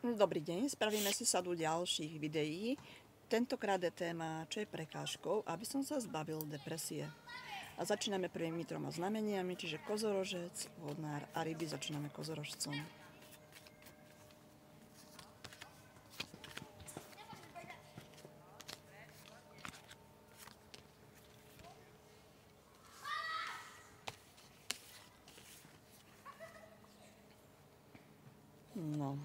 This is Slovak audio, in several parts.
Dobrý deň, spravíme si sadu ďalších videí. Tentokrát je téma, čo je prekážkou, aby som sa zbavil depresie. A začíname prvými 3 znameniami, čiže kozorožec, vodnár a ryby. Začíname kozorožcom. No.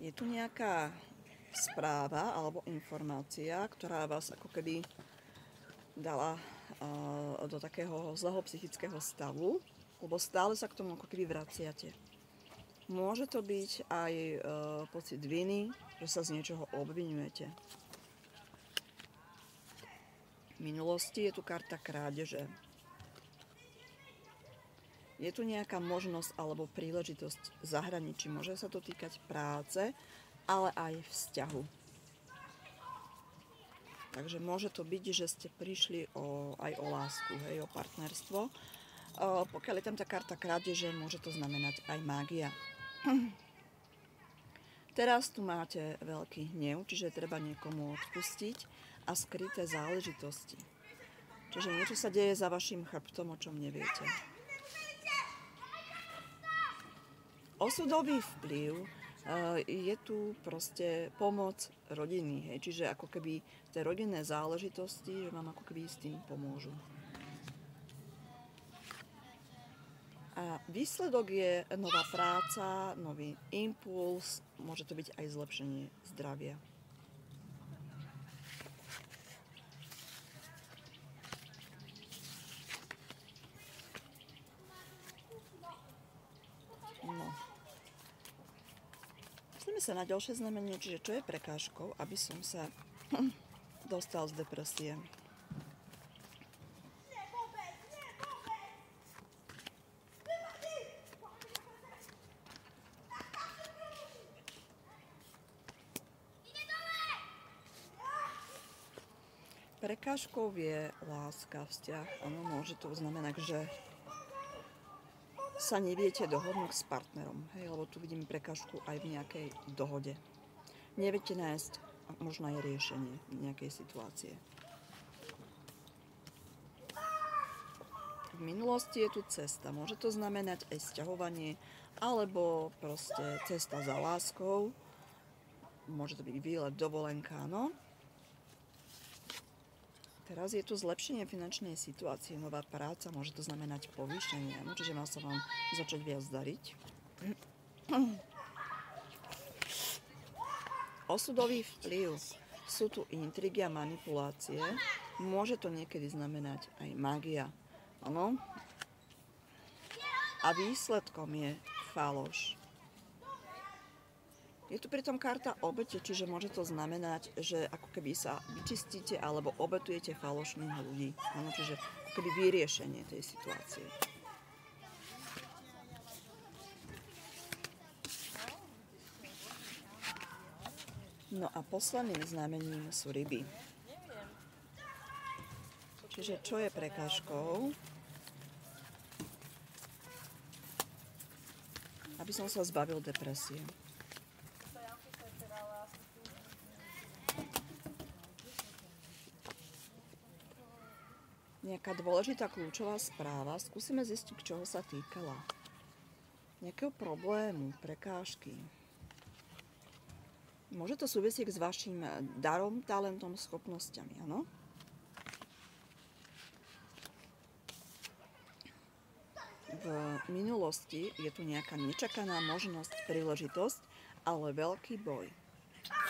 Je tu nejaká správa alebo informácia, ktorá vás ako keby dala do takého zlého psychického stavu, lebo stále sa k tomu ako keby vraciate. Môže to byť aj pocit viny, že sa z niečoho obviňujete. V minulosti je tu karta krádeže. Je tu nejaká možnosť alebo príležitosť v zahraničí. Môže sa to týkať práce, ale aj vzťahu. Takže môže to byť, že ste prišli aj o lásku, hej, o partnerstvo. Pokiaľ je tam tá karta krádeže, môže to znamenať aj mágia. Teraz tu máte veľký hnev, čiže treba niekomu odpustiť a skryté záležitosti. Čiže niečo sa deje za vašim chrbtom, o čom neviete. Osudový vplyv je tu proste pomoc rodiny, hej. Čiže ako keby tie rodinné záležitosti, že vám ako keby s tým pomôžu. A výsledok je nová práca, nový impuls, môže to byť aj zlepšenie zdravia. No. Pozrieme sa na ďalšie znamenie, čiže čo je prekážkou, aby som sa dostal z depresie. Prekážkou je láska, vzťah. Áno, môže to znamenať, že sa neviete dohodnúť s partnerom, hej, lebo tu vidím prekážku aj v nejakej dohode. Neviete nájsť možno aj riešenie nejakej situácie. V minulosti je tu cesta. Môže to znamenať aj sťahovanie, alebo proste cesta za láskou. Môže to byť výlet, dovolenka, no. Teraz je tu zlepšenie finančnej situácie, nová práca, môže to znamenať povýšenie, no, čiže má sa vám začať viac dariť. Osudový vplyv. Sú tu intrigy a manipulácie. Môže to niekedy znamenať aj mágia. Áno. A výsledkom je faloš. Je tu pritom karta obete, čiže môže to znamenať, že ako keby sa vyčistíte alebo obetujete falošných ľudí. Áno, čiže ako keby vyriešenie tej situácie. No a posledným znamením sú ryby. Čiže čo je prekážkou, aby som sa zbavil depresie? Nejaká dôležitá kľúčová správa. Skúsime zistiť, čoho sa týkala. Nejakého problému, prekážky. Môže to súvisieť s vašim darom, talentom, schopnosťami, áno? V minulosti je tu nejaká nečakaná možnosť, príležitosť, ale veľký boj.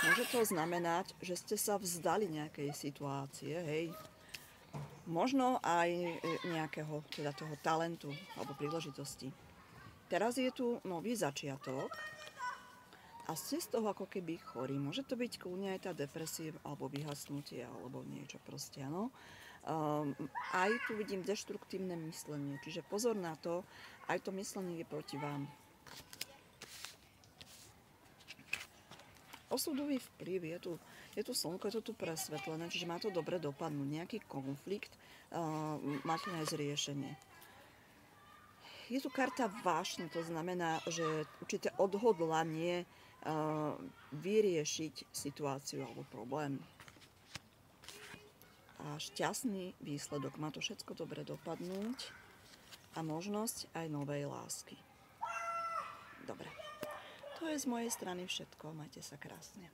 Môže to znamenať, že ste sa vzdali nejakej situácie, hej? Možno aj nejakého teda toho talentu alebo príležitosti. Teraz je tu nový začiatok a ste z toho ako keby chorí. Môže to byť kľudne aj tá depresia alebo vyhasnutie alebo niečo proste, áno. Aj tu vidím deštruktívne myslenie, čiže pozor na to, aj to myslenie je proti vám. Osudový vplyv, je tu slnko, je to tu presvetlené, čiže má to dobre dopadnúť. Nejaký konflikt, máte nájsť riešenie. je tu karta vášne, to znamená, že určité odhodlanie vyriešiť situáciu alebo problém. A šťastný výsledok. Má to všetko dobre dopadnúť a možnosť aj novej lásky. Dobre. To je z mojej strany všetko. Majte sa krásne.